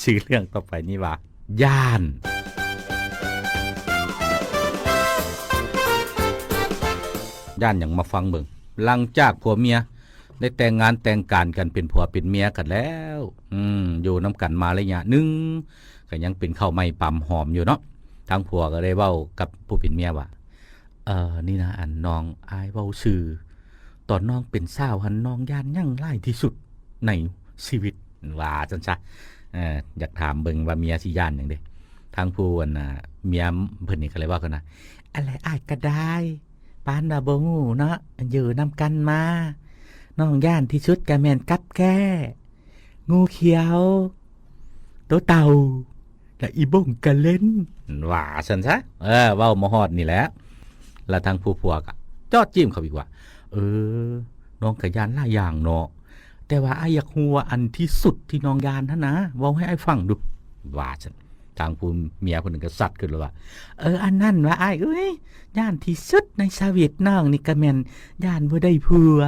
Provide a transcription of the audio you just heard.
ชื่อเรื่องต่อไปนี่ว่าย่านอย่างมาฟังเบิ่งหลังจากผัวเมียได้แต่งงานแต่งการกันเป็นผัวเป็นเมียกันแล้วอยู่น้ำกันมาระยะนึงก็ยังเป็นข้าวไหม้ปั๊มหอมอยู่เนาะทางผัวก็ได้เว้ากับผู้เป็นเมียว่านี่นะอันน้องอายเว้าชื่อตอนน้องเป็นสาวหันน้องย่านยั่งหลายที่สุดในชีวิตว่าจังซะอยากถามเบิ่งว่าเมียสิย่านหยังเด้ทางผู้อันเมียเพิ่นนี่ก็เลยว่ากันนะอะไรอายก็ได้ปานน่ะบ่ฮู้เนาะอยู่นำกันมาน้องย่านที่สุดก็แม่นกับแก้งูเขียวโตเต่าและอีบ่งกะเล่นว่าซั่นซะเว้ามาฮอดนี่แหละแล้วทางผู้ผัวก็จอดจิ้มเขาอีกว่าน้องก็ย่านหลายอย่างเนาะแต่ว่าอ้ายอยากฮู้ว่าอันที่สุดที่น้องย่านหั่นนะเว้าให้อ้ายฟังดูว่าซั่นทางผู้เมียคนนึงก็สัตว์ขึ้นเลยว่าอันนั้นว่าอ้ายย่านที่สุดในชีวิตน้องนี่ก็แม่นย่านบ่ได้ผัว